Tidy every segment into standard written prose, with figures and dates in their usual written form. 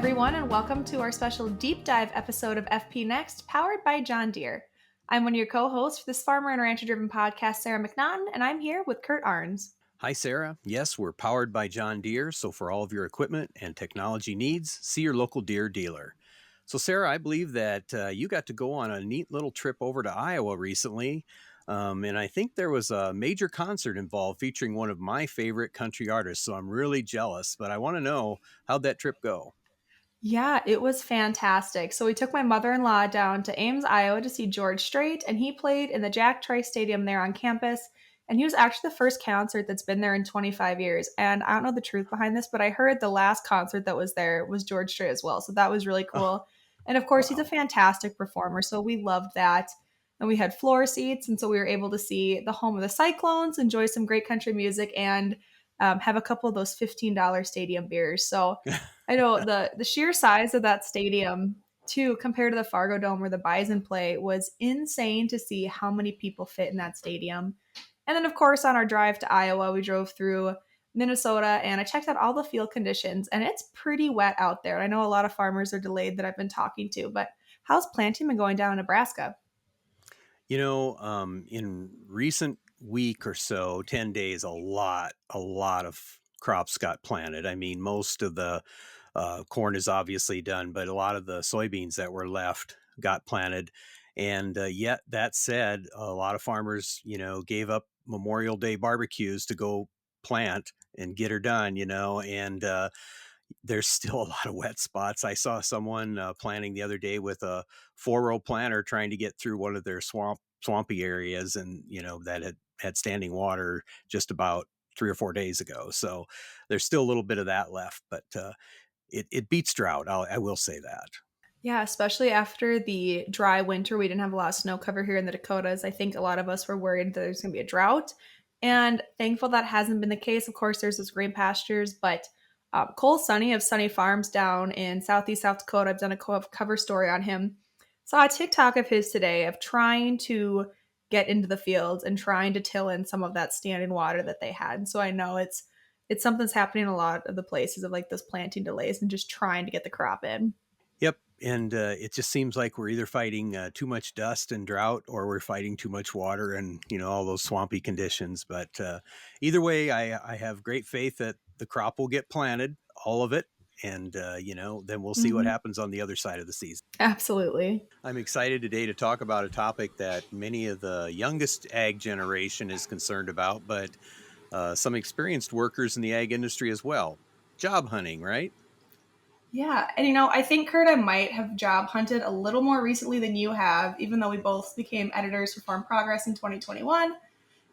everyone, and welcome to our special deep dive episode of FP Next, powered by John Deere. I'm one of your co-hosts for this farmer and rancher-driven podcast, Sarah McNaughton, and I'm here with Curt Arns. Hi, Sarah. Yes, we're powered by John Deere, so for all of your equipment and technology needs, see your local Deere dealer. So, Sarah, I believe that you got to go on a neat little trip over to Iowa recently, and I think there was a major concert involved featuring one of my favorite country artists, so I'm really jealous, but I want to know, how'd that trip go? Yeah, it was fantastic. So we took my mother-in-law down to Ames, Iowa to see George Strait, and he played in the Jack Trice Stadium there on campus. And he was actually the first concert that's been there in 25 years. And I don't know the truth behind this, but I heard the last concert that was there was George Strait as well. So that was really Oh, cool. And of course, he's a wow. fantastic performer. So we loved that. And we had floor seats. And so we were able to see the home of the Cyclones, enjoy some great country music, and have a couple of those $15 stadium beers. So I know the sheer size of that stadium too, compared to the Fargo Dome where the Bison play, was insane to see how many people fit in that stadium. And then, of course, on our drive to Iowa, we drove through Minnesota and I checked out all the field conditions, and it's pretty wet out there. I know a lot of farmers are delayed that I've been talking to, but how's planting been going down in Nebraska? In recent week or so, 10 days, a lot of crops got planted. I mean, most of the corn is obviously done, but a lot of the soybeans that were left got planted. And yet, that said, a lot of farmers, gave up Memorial Day barbecues to go plant and get her done, and there's still a lot of wet spots. I saw someone planting the other day with a 4-row planter trying to get through one of their swampy areas, and that had standing water just about 3 or 4 days ago. So there's still a little bit of that left, but it beats drought. I will say that. Yeah, especially after the dry winter, we didn't have a lot of snow cover here in the Dakotas. I think a lot of us were worried that there's going to be a drought, and thankful that hasn't been the case. Of course, there's those green pastures, but Cole Sunny of Sunny Farms down in southeast South Dakota, I've done a cover story on him. Saw a TikTok of his today of trying to get into the fields and trying to till in some of that standing water that they had. So I know it's something that's happening in a lot of the places of like those planting delays and just trying to get the crop in. Yep. And it just seems like we're either fighting too much dust and drought, or we're fighting too much water and, all those swampy conditions. But either way, I have great faith that the crop will get planted, all of it. And, then we'll see what Mhm. happens on the other side of the season. Absolutely. I'm excited today to talk about a topic that many of the youngest ag generation is concerned about, but some experienced workers in the ag industry as well. Job hunting, right? Yeah, and I think Kurt, I might have job hunted a little more recently than you have, even though we both became editors for Farm Progress in 2021.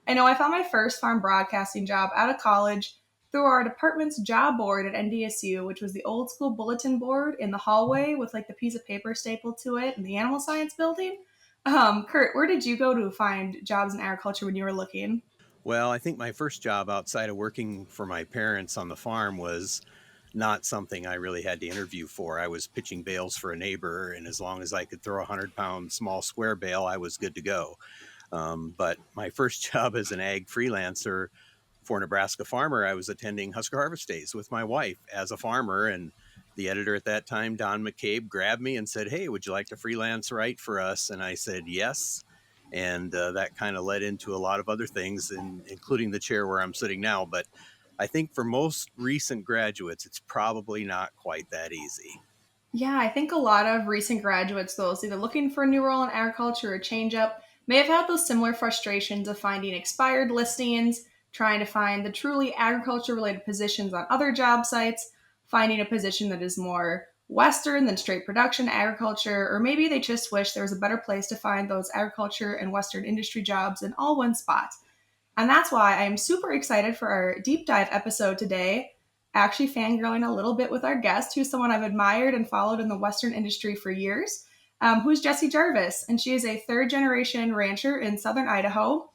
I know I found my first farm broadcasting job out of college through our department's job board at NDSU, which was the old school bulletin board in the hallway with like the piece of paper stapled to it in the animal science building. Kurt, where did you go to find jobs in agriculture when you were looking? Well, I think my first job outside of working for my parents on the farm was not something I really had to interview for. I was pitching bales for a neighbor, and as long as I could throw a 100-pound small square bale, I was good to go. But my first job as an ag freelancer for a Nebraska farmer, I was attending Husker Harvest Days with my wife as a farmer. And the editor at that time, Don McCabe, grabbed me and said, "Hey, would you like to freelance write for us?" And I said, yes. And that kind of led into a lot of other things, including the chair where I'm sitting now. But I think for most recent graduates, it's probably not quite that easy. Yeah, I think a lot of recent graduates, those either looking for a new role in agriculture or change up, may have had those similar frustrations of finding expired listings, trying to find the truly agriculture related positions on other job sites, finding a position that is more Western than straight production agriculture, or maybe they just wish there was a better place to find those agriculture and Western industry jobs in all one spot. And that's why I'm super excited for our deep dive episode today. Actually, fangirling a little bit with our guest, who's someone I've admired and followed in the Western industry for years, who's Jessie Jarvis. And she is a third generation rancher in southern Idaho,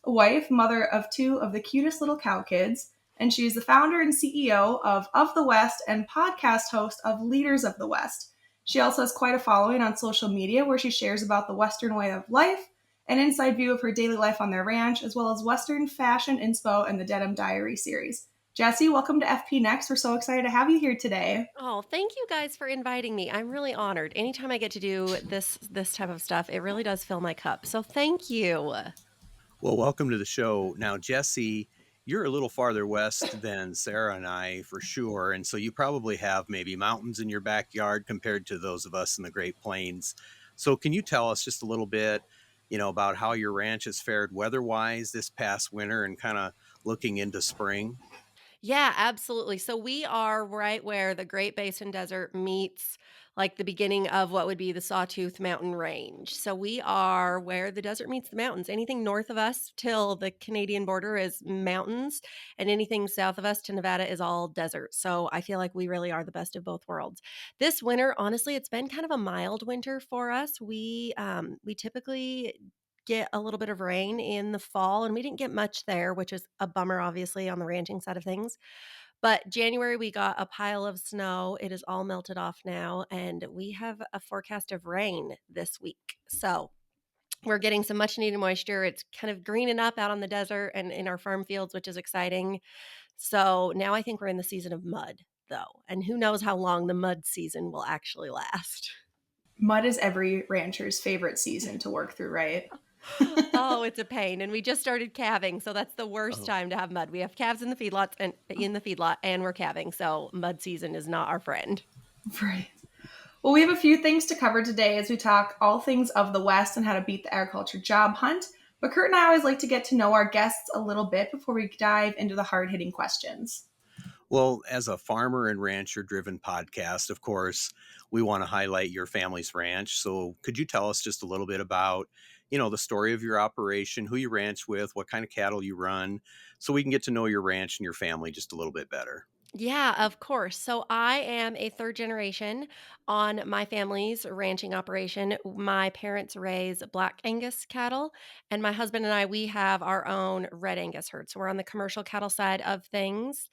a wife, mother of two of the cutest little cow kids. And she's the founder and CEO of the West and podcast host of Leaders of the West. She also has quite a following on social media where she shares about the Western way of life, an inside view of her daily life on their ranch, as well as Western fashion inspo and the Denim Diary series. Jessie, welcome to FP Next. We're so excited to have you here today. Oh, thank you guys for inviting me. I'm really honored. Anytime I get to do this type of stuff, it really does fill my cup. So thank you. Well, welcome to the show. Now, Jesse, you're a little farther west than Sarah and I for sure. And so you probably have maybe mountains in your backyard compared to those of us in the Great Plains. So, can you tell us just a little bit, about how your ranch has fared weather wise this past winter and kind of looking into spring? Yeah, absolutely. So we are right where the Great Basin Desert meets like the beginning of what would be the Sawtooth Mountain Range. So we are where the desert meets the mountains. Anything north of us till the Canadian border is mountains, and anything south of us to Nevada is all desert. So I feel like we really are the best of both worlds. This winter, honestly, it's been kind of a mild winter for us. We typically get a little bit of rain in the fall, and we didn't get much there, which is a bummer, obviously, on the ranching side of things. But January, we got a pile of snow. It is all melted off now, and we have a forecast of rain this week. So we're getting some much needed moisture. It's kind of greening up out on the desert and in our farm fields, which is exciting. So now I think we're in the season of mud, though. And who knows how long the mud season will actually last. Mud is every rancher's favorite season to work through, right? Oh, it's a pain. And we just started calving, so that's the worst Oh. time to have mud. We have calves in the feedlot and we're calving, so mud season is not our friend. Right. Well, we have a few things to cover today as we talk all things of the West and how to beat the agriculture job hunt. But Kurt and I always like to get to know our guests a little bit before we dive into the hard hitting questions. Well, as a farmer and rancher driven podcast, of course, we want to highlight your family's ranch. So, could you tell us just a little bit about, the story of your operation, who you ranch with, what kind of cattle you run, so we can get to know your ranch and your family just a little bit better? Yeah, of course. So I am a third generation on my family's ranching operation. My parents raise Black Angus cattle, and my husband and I, we have our own Red Angus herd. So we're on the commercial cattle side of things.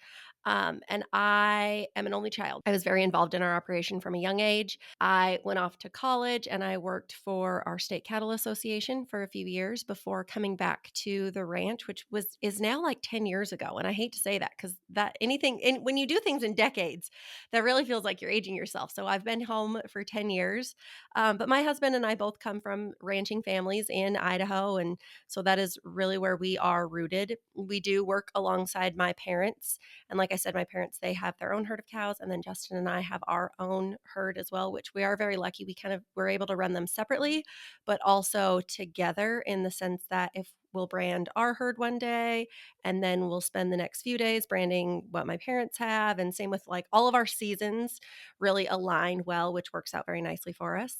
And I am an only child. I was very involved in our operation from a young age. I went off to college and I worked for our state cattle association for a few years before coming back to the ranch, which was is now like 10 years ago. And I hate to say that because that anything and when you do things in decades, that really feels like you're aging yourself. So I've been home for 10 years. But my husband and I both come from ranching families in Idaho. And so that is really where we are rooted. We do work alongside my parents. And like I said, my parents, they have their own herd of cows. And then Justin and I have our own herd as well, which we are very lucky. We're able to run them separately, but also together in the sense that if we'll brand our herd one day and then we'll spend the next few days branding what my parents have. And same with like all of our seasons really align well, which works out very nicely for us.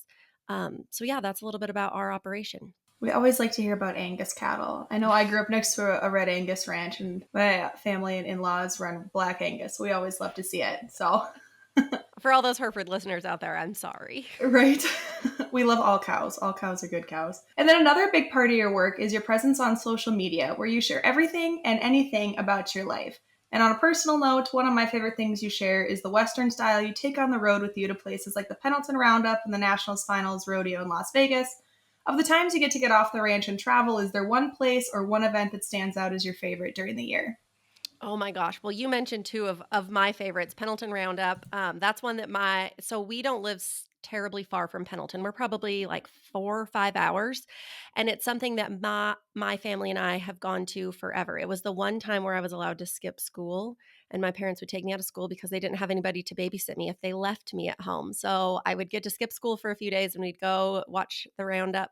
So yeah, that's a little bit about our operation. We always like to hear about Angus cattle. I know I grew up next to a Red Angus ranch, and my family and in laws run Black Angus. We always love to see it. So, For all those Hereford listeners out there, I'm sorry. right. We love all cows. All cows are good cows. And then another big part of your work is your presence on social media, where you share everything and anything about your life. And on a personal note, one of my favorite things you share is the Western style you take on the road with you to places like the Pendleton Roundup and the Nationals Finals Rodeo in Las Vegas. Of the times you get off the ranch and travel, is there one place or one event that stands out as your favorite during the year? Oh my gosh. Well, you mentioned two of my favorites, Pendleton Roundup. That's one that so we don't live terribly far from Pendleton. We're probably like 4 or 5 hours. And it's something that my family and I have gone to forever. It was the one time where I was allowed to skip school, and my parents would take me out of school because they didn't have anybody to babysit me if they left me at home. So I would get to skip school for a few days and we'd go watch the Roundup.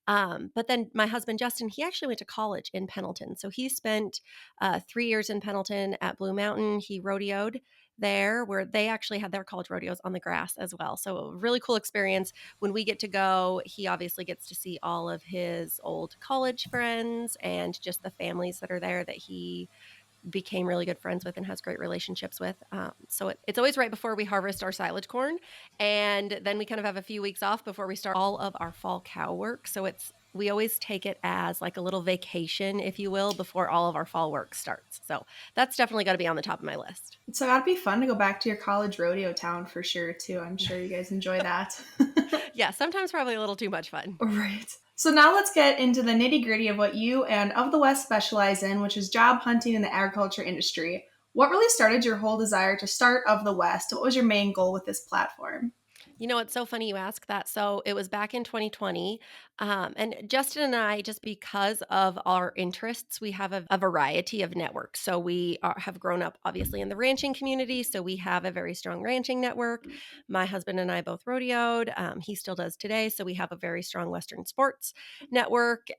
But then my husband, Justin, he actually went to college in Pendleton. So he spent 3 years in Pendleton at Blue Mountain. He rodeoed there where they actually had their college rodeos on the grass as well. So a really cool experience. When we get to go, he obviously gets to see all of his old college friends and just the families that are there that he became really good friends with and has great relationships with. So it's always right before we harvest our silage corn. And then we kind of have a few weeks off before we start all of our fall cow work. So we always take it as like a little vacation, if you will, before all of our fall work starts. So that's definitely got to be on the top of my list. So that'd be fun to go back to your college rodeo town for sure, too. I'm sure you guys enjoy that. Yeah, sometimes probably a little too much fun. Right. So now let's get into the nitty gritty of what you and Of the West specialize in, which is job hunting in the agriculture industry. What really started your whole desire to start Of the West? What was your main goal with this platform? You know, it's so funny you ask that. So it was back in 2020. And Justin and I, just because of our interests, we have a variety of networks. So have grown up obviously in the ranching community. So we have a very strong ranching network. My husband and I both rodeoed. He still does today. So we have a very strong Western sports network.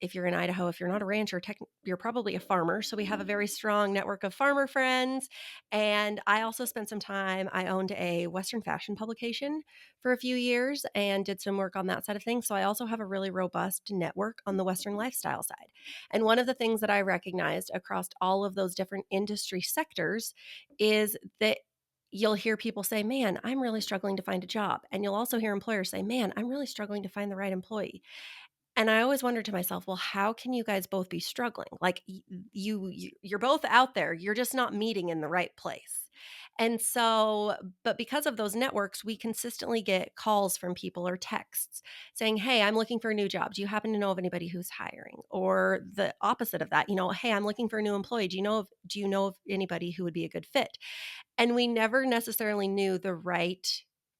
If you're in Idaho, if you're not a rancher, you're probably a farmer. So we have a very strong network of farmer friends. And I also spent some time, I owned a Western fashion publication for a few years and did some work on that side of things. So I also have a really robust network on the Western lifestyle side. And one of the things that I recognized across all of those different industry sectors is that you'll hear people say, "Man, I'm really struggling to find a job." And you'll also hear employers say, "Man, I'm really struggling to find the right employee." And I always wondered to myself, well, how can you guys both be struggling? Like you're both out there, you're just not meeting in the right place. And so, but because of those networks, we consistently get calls from people or texts saying, "Hey, I'm looking for a new job. Do you happen to know of anybody who's hiring?" Or the opposite of that, "Hey, I'm looking for a new employee. Do you know of anybody who would be a good fit?" And we never necessarily knew the right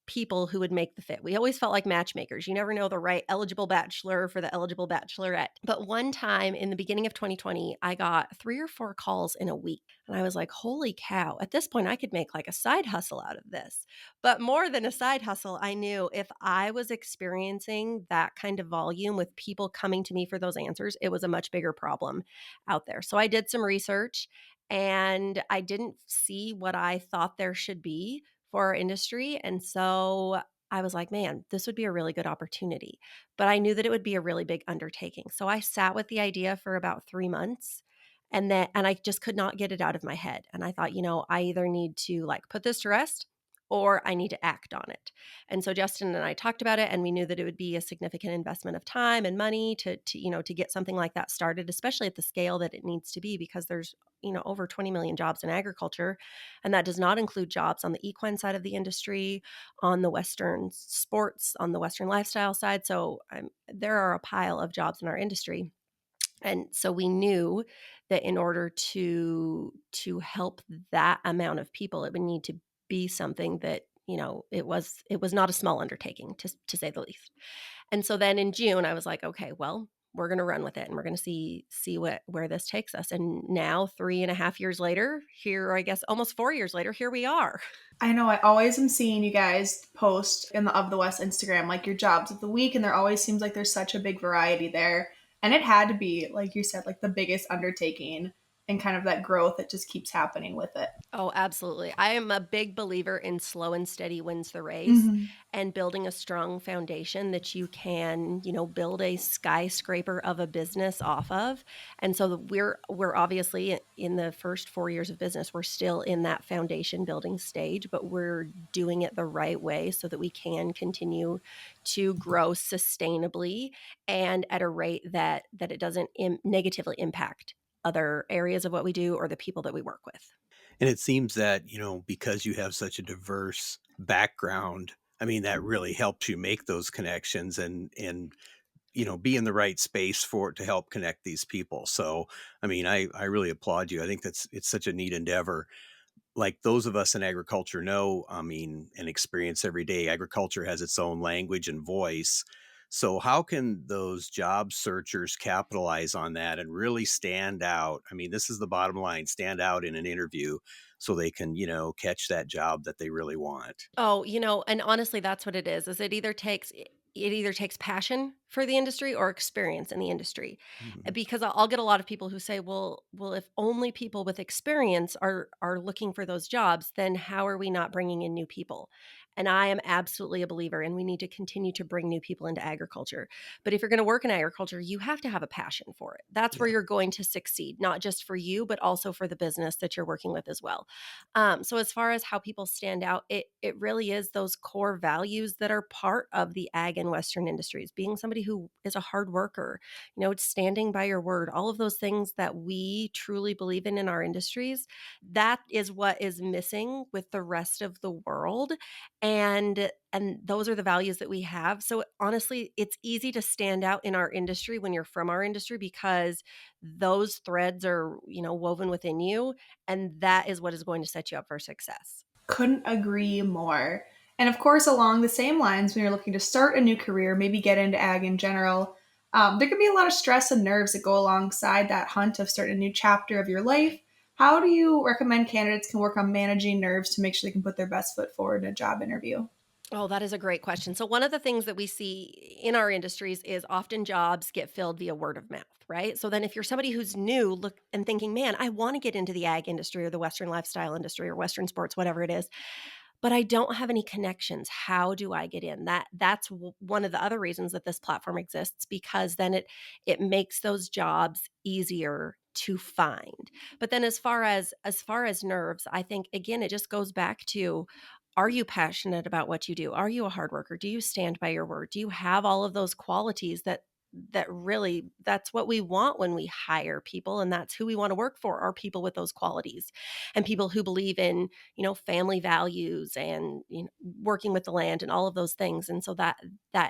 people who would make the fit. We always felt like matchmakers. You never know the right eligible bachelor for the eligible bachelorette. But one time in the beginning of 2020, I got 3 or 4 calls in a week. And I was like, "Holy cow. At this point, I could make like a side hustle out of this." But more than a side hustle, I knew if I was experiencing that kind of volume with people coming to me for those answers, it was a much bigger problem out there. So I did some research and I didn't see what I thought there should be for our industry. And so I was like, man, this would be a really good opportunity. But I knew that it would be a really big undertaking. So I sat with the idea for about 3 months and I just could not get it out of my head. And I thought, I either need to like put this to rest or I need to act on it. And so Justin and I talked about it and we knew that it would be a significant investment of time and money to get something like that started, especially at the scale that it needs to be because there's over 20 million jobs in agriculture. And that does not include jobs on the equine side of the industry, on the Western sports, on the Western lifestyle side. So there are a pile of jobs in our industry. And so we knew that in order to help that amount of people, it would need to be something that it was not a small undertaking to say the least. And so then in June, I was like, okay, well, we're going to run with it and we're going to see where this takes us. And now 3.5 years later, here, I guess almost 4 years later, here we are. I know I always am seeing you guys post in the Of the West Instagram, like your jobs of the week, and there always seems like there's such a big variety there. And it had to be, like you said, like the biggest undertaking and kind of that growth that just keeps happening with it. Oh, absolutely. I am a big believer in slow and steady wins the race Hmm. and building a strong foundation that you can, build a skyscraper of a business off of. And so we're obviously in the first 4 years of business, we're still in that foundation building stage, but we're doing it the right way so that we can continue to grow sustainably and at a rate that it doesn't negatively impact other areas of what we do or the people that we work with. And it seems that, because you have such a diverse background, I mean, that really helps you make those connections and be in the right space for it to help connect these people. So, I mean, I really applaud you. I think it's such a neat endeavor. Like those of us in agriculture know, I mean, and experience every day, agriculture has its own language and voice. So, how can those job searchers capitalize on that and really stand out? I mean, this is the bottom line, stand out in an interview so they can, catch that job that they really want. Oh, and honestly, that's what it is it either takes passion for the industry or experience in the industry. Mhm. Because I'll get a lot of people who say, "Well, if only people with experience are looking for those jobs, then how are we not bringing in new people?" And I am absolutely a believer and we need to continue to bring new people into agriculture. But if you're going to work in agriculture, you have to have a passion for it. That's where Yeah. you're going to succeed, not just for you, but also for the business that you're working with as well. So as far as how people stand out, it really is those core values that are part of the ag and Western industries. Being somebody who is a hard worker, it's standing by your word, all of those things that we truly believe in our industries. That is what is missing with the rest of the world. And those are the values that we have. So honestly, it's easy to stand out in our industry when you're from our industry because those threads are, woven within you, and that is what is going to set you up for success. Couldn't agree more. And of course, along the same lines, when you're looking to start a new career, maybe get into ag in general, there can be a lot of stress and nerves that go alongside that hunt of starting a new chapter of your life. How do you recommend candidates can work on managing nerves to make sure they can put their best foot forward in a job interview? Oh, that is a great question. So, one of the things that we see in our industries is often jobs get filled via word of mouth, right? So, then if you're somebody who's new, look and thinking, man, I want to get into the ag industry or the Western lifestyle industry or Western sports, whatever it is, but I don't have any connections. How do I get in? That's one of the other reasons that this platform exists, because then it makes those jobs easier to find. But then as far as nerves, I think again it just goes back to, are you passionate about what you do? Are you a hard worker? Do you stand by your word? Do you have all of those qualities that really, that's what we want when we hire people, and that's who we want to work for, are people with those qualities, and people who believe in, family values and, working with the land and all of those things. And so that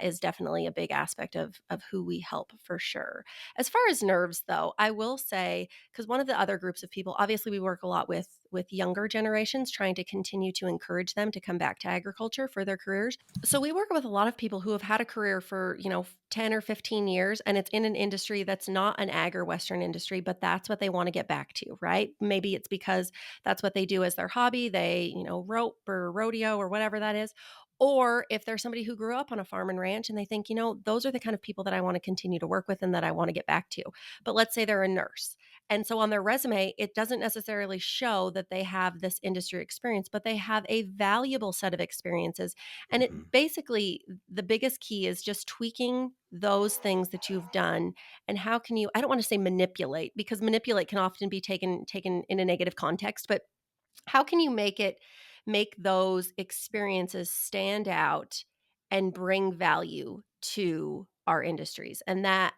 is definitely a big aspect of who we help for sure. As far as nerves though, I will say, because one of the other groups of people, obviously we work a lot with younger generations, trying to continue to encourage them to come back to agriculture for their careers. So we work with a lot of people who have had a career for, 10 or 15 years, and it's in an industry that's not an ag or Western industry, but that's what they want to get back to, right? Maybe it's because that's what they do as their hobby. They, rope or rodeo or whatever that is. Or if there's somebody who grew up on a farm and ranch and they think, those are the kind of people that I want to continue to work with and that I want to get back to. But let's say they're a nurse. And so on their resume, it doesn't necessarily show that they have this industry experience, but they have a valuable set of experiences. And Hmm. it basically, the biggest key is just tweaking those things that you've done. And how can you, I don't want to say manipulate, because manipulate can often be taken in a negative context, but how can you make those experiences stand out and bring value to our industries? And that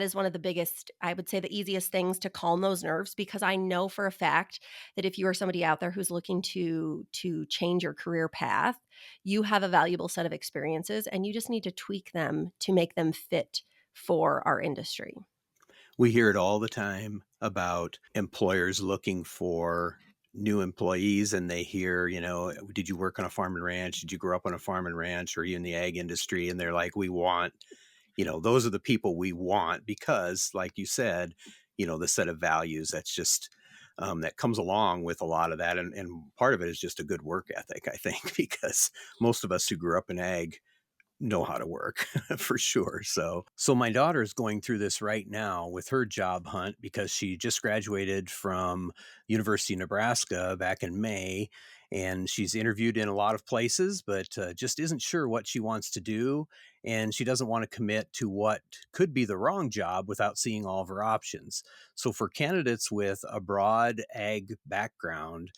is one of the biggest, I would say the easiest things to calm those nerves, because I know for a fact that if you are somebody out there who's looking to change your career path, you have a valuable set of experiences and you just need to tweak them to make them fit for our industry. We hear it all the time about employers looking for new employees, and they hear, did you work on a farm and ranch? Did you grow up on a farm and ranch? Or are you in the ag industry? And they're like, we want, those are the people we want because, like you said, the set of values that's just that comes along with a lot of that. And part of it is just a good work ethic, I think, because most of us who grew up in ag know how to work for sure. So my daughter is going through this right now with her job hunt because she just graduated from University of Nebraska back in May, and she's interviewed in a lot of places, but just isn't sure what she wants to do, and she doesn't want to commit to what could be the wrong job without seeing all of her options. So for candidates with a broad ag background,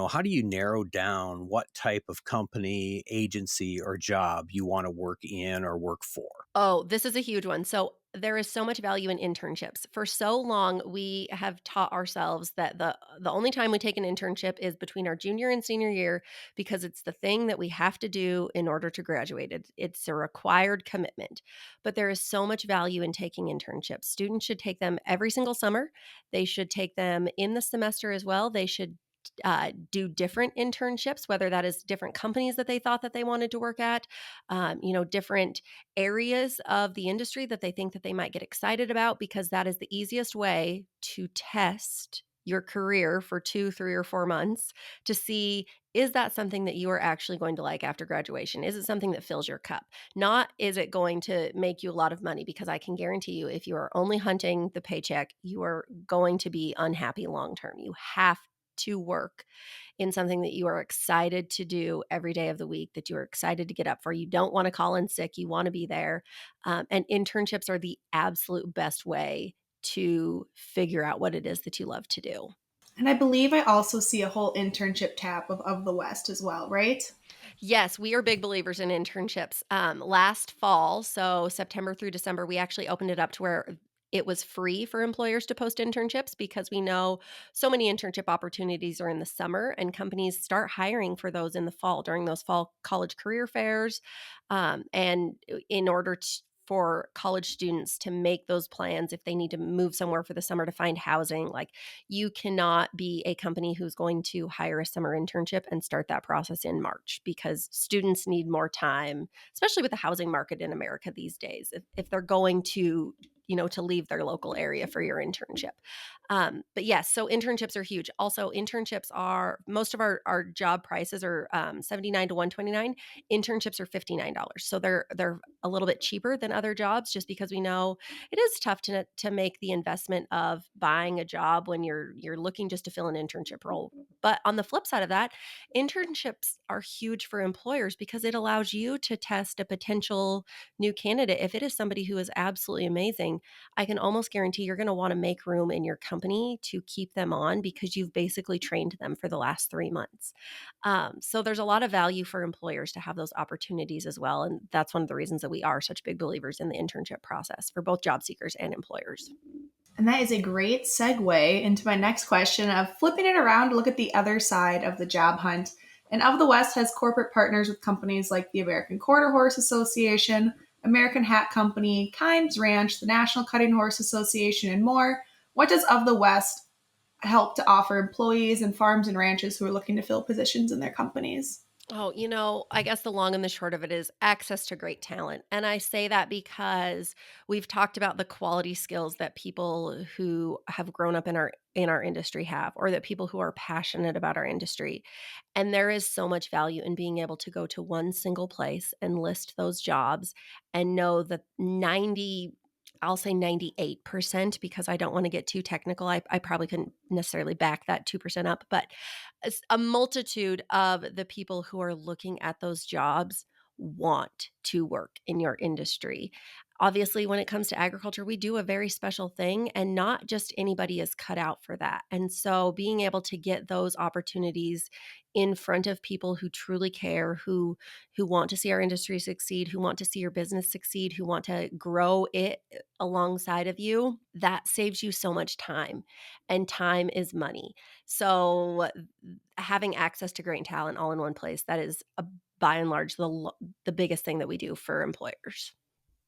how do you narrow down what type of company, agency, or job you want to work in or work for? Oh, this is a huge one. So there is so much value in internships. For so long, we have taught ourselves that the only time we take an internship is between our junior and senior year, because it's the thing that we have to do in order to graduate. It's a required commitment. But there is so much value in taking internships. Students should take them every single summer. They should take them in the semester as well. They should do different internships, whether that is different companies that they thought that they wanted to work at, different areas of the industry that they think that they might get excited about, because that is the easiest way to test your career for 2, 3, or 4 months to see, is that something that you are actually going to like after graduation? Is it something that fills your cup? Not, is it going to make you a lot of money? Because I can guarantee you, if you are only hunting the paycheck, you are going to be unhappy long term. You have to work in something that you are excited to do every day of the week, that you're excited to get up for. You don't want to call in sick. You want to be there. And internships are the absolute best way to figure out what it is that you love to do. And I believe I also see a whole internship tab of the West as well, right? Yes, we are big believers in internships. Last fall, so September through December, we actually opened it up to where it was free for employers to post internships because we know so many internship opportunities are in the summer and companies start hiring for those in the fall during those fall college career fairs. And in order to, for college students to make those plans if they need to move somewhere for the summer to find housing, like you cannot be a company who's going to hire a summer internship and start that process in March because students need more time, especially with the housing market in America these days. If they're going to, to leave their local area for your internship. But yes, so internships are huge. Also, internships are most of our job prices are 79 to 129. Internships are $59. So they're a little bit cheaper than other jobs just because we know it is tough to make the investment of buying a job when you're looking just to fill an internship role. But on the flip side of that, internships are huge for employers because it allows you to test a potential new candidate. If it is somebody who is absolutely amazing, I can almost guarantee you're going to want to make room in your company to keep them on because you've basically trained them for the last 3 months. So there's a lot of value for employers to have those opportunities as well. And that's one of the reasons that we are such big believers in the internship process for both job seekers and employers. And that is a great segue into my next question of flipping it around to look at the other side of the job hunt. And Of the West has corporate partners with companies like the American Quarter Horse Association, American Hat Company, Kimes Ranch, the National Cutting Horse Association, and more. What does Of the West help to offer employees and farms and ranches who are looking to fill positions in their companies? Oh, I guess the long and the short of it is access to great talent. And I say that because we've talked about the quality skills that people who have grown up in our industry have, or that people who are passionate about our industry. And there is so much value in being able to go to one single place and list those jobs and know that I'll say 98% because I don't want to get too technical. I probably couldn't necessarily back that 2% up, but a multitude of the people who are looking at those jobs want to work in your industry. Obviously, when it comes to agriculture, we do a very special thing, and not just anybody is cut out for that. And so, being able to get those opportunities in front of people who truly care, who want to see our industry succeed, who want to see your business succeed, who want to grow it alongside of you, that saves you so much time. And time is money. So having access to great talent all in one place, that is by and large the biggest thing that we do for employers.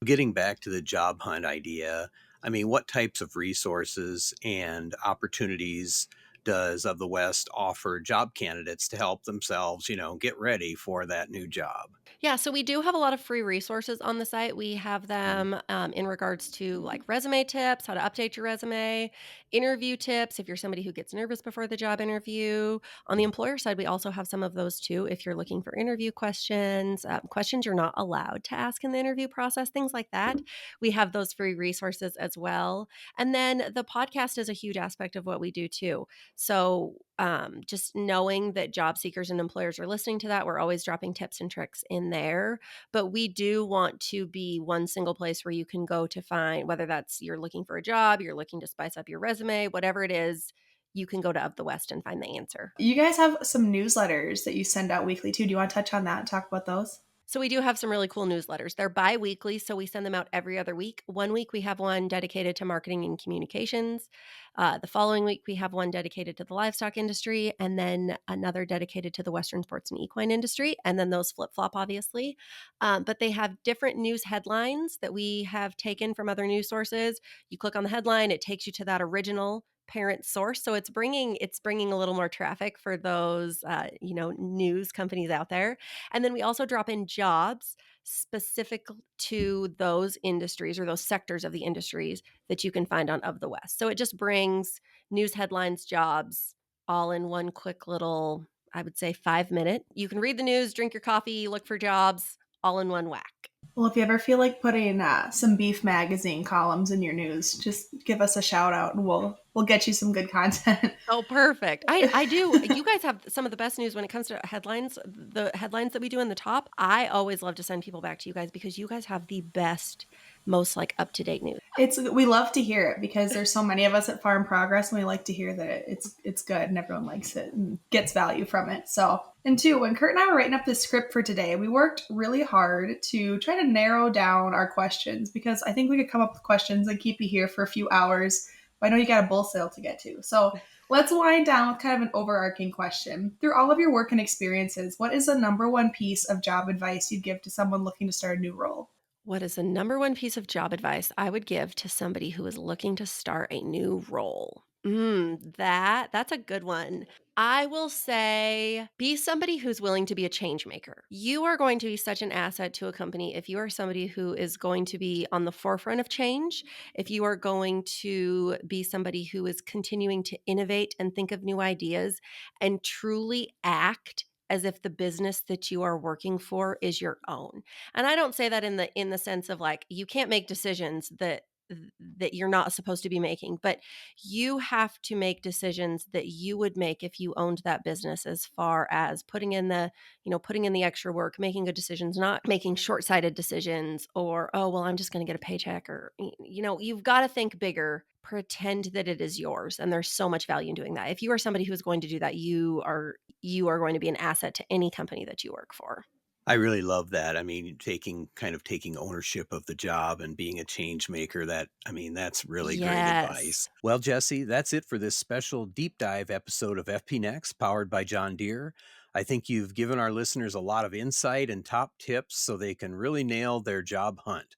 Getting back to the job hunt idea, I mean, what types of resources and opportunities does Of the West offer job candidates to help themselves, get ready for that new job? Yeah, so we do have a lot of free resources on the site. We have Mm. them in regards to like resume tips, how to update your resume, interview tips if you're somebody who gets nervous before the job interview. On the employer side, we also have some of those too. If you're looking for interview questions, questions you're not allowed to ask in the interview process, things like that, we have those free resources as well. And then the podcast is a huge aspect of what we do too. So just knowing that job seekers and employers are listening to that, we're always dropping tips and tricks in there. But we do want to be one single place where you can go to find, whether that's you're looking for a job, you're looking to spice up your resume, whatever it is, you can go to Of the West and find the answer. You guys have some newsletters that you send out weekly too. Do you want to touch on that and talk about those? So we do have some really cool newsletters. They're bi-weekly, so we send them out every other week. One week we have one dedicated to marketing and communications. The following week we have one dedicated to the livestock industry, and then another dedicated to the Western sports and equine industry. And then those flip-flop, obviously. But they have different news headlines that we have taken from other news sources. You click on the headline, it takes you to that original parent source, so it's bringing a little more traffic for those news companies out there. And then we also drop in jobs specific to those industries or those sectors of the industries that you can find on Of the West. So it just brings news headlines, jobs, all in one quick little, I would say, 5 minute. You can read the news, drink your coffee, look for jobs, all in one whack. Well, if you ever feel like putting some beef magazine columns in your news, just give us a shout out and we'll we'll get you some good content. Oh, perfect. I do. You guys have some of the best news when it comes to headlines. The headlines that we do in the top, I always love to send people back to you guys because you guys have the best, most like up-to-date news. We love to hear it because there's so many of us at Farm Progress, and we like to hear that it's good and everyone likes it and gets value from it. So, and two, when Curt and I were writing up the script for today, we worked really hard to try to narrow down our questions because I think we could come up with questions and keep you here for a few hours. But I know you got a bull sale to get to. So let's wind down with kind of an overarching question. Through all of your work and experiences, what is the number one piece of job advice you'd give to someone looking to start a new role? What is the number one piece of job advice I would give to somebody who is looking to start a new role? That's a good one. I will say be somebody who's willing to be a change maker. You are going to be such an asset to a company if you are somebody who is going to be on the forefront of change, if you are going to be somebody who is continuing to innovate and think of new ideas and truly act as if the business that you are working for is your own. And I don't say that in the sense of like you can't make decisions that you're not supposed to be making, but you have to make decisions that you would make if you owned that business, as far as putting in the extra work, making good decisions, not making short-sighted decisions, or oh well, I'm just going to get a paycheck, or you've got to think bigger. Pretend that it is yours, and there's so much value in doing that. If you are somebody who's going to do that, you are going to be an asset to any company that you work for. I really love that. I mean, taking ownership of the job and being a change maker, that's really great Yes. advice. Well, Jesse, that's it for this special deep dive episode of FP Next, powered by John Deere. I think you've given our listeners a lot of insight and top tips so they can really nail their job hunt.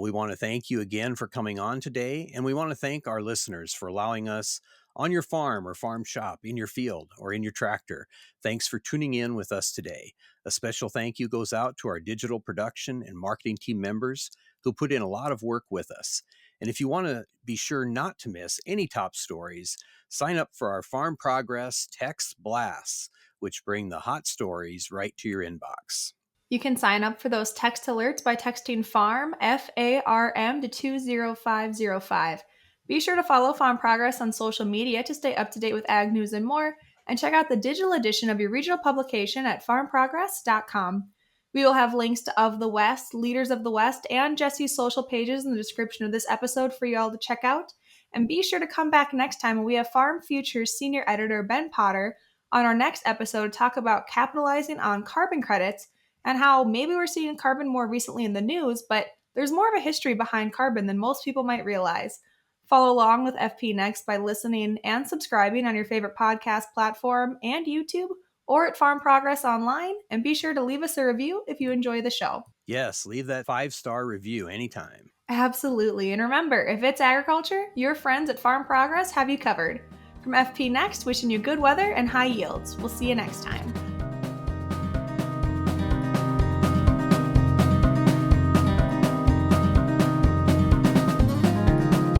We want to thank you again for coming on today, and we want to thank our listeners for allowing us on your farm or farm shop, in your field, or in your tractor. Thanks for tuning in with us today. A special thank you goes out to our digital production and marketing team members who put in a lot of work with us. And if you want to be sure not to miss any top stories, sign up for our Farm Progress Text Blasts, which bring the hot stories right to your inbox. You can sign up for those text alerts by texting FARM, FARM, to 20505. Be sure to follow Farm Progress on social media to stay up to date with ag news and more, and check out the digital edition of your regional publication at farmprogress.com. We will have links to Of the West, Leaders of the West, and Jessie's social pages in the description of this episode for you all to check out. And be sure to come back next time when we have Farm Futures senior editor Ben Potter on our next episode to talk about capitalizing on carbon credits and how maybe we're seeing carbon more recently in the news, but there's more of a history behind carbon than most people might realize. Follow along with FP Next by listening and subscribing on your favorite podcast platform and YouTube, or at Farm Progress Online, and be sure to leave us a review if you enjoy the show. Yes, leave that 5-star review anytime. Absolutely. And remember, if it's agriculture, your friends at Farm Progress have you covered. From FP Next, wishing you good weather and high yields. We'll see you next time.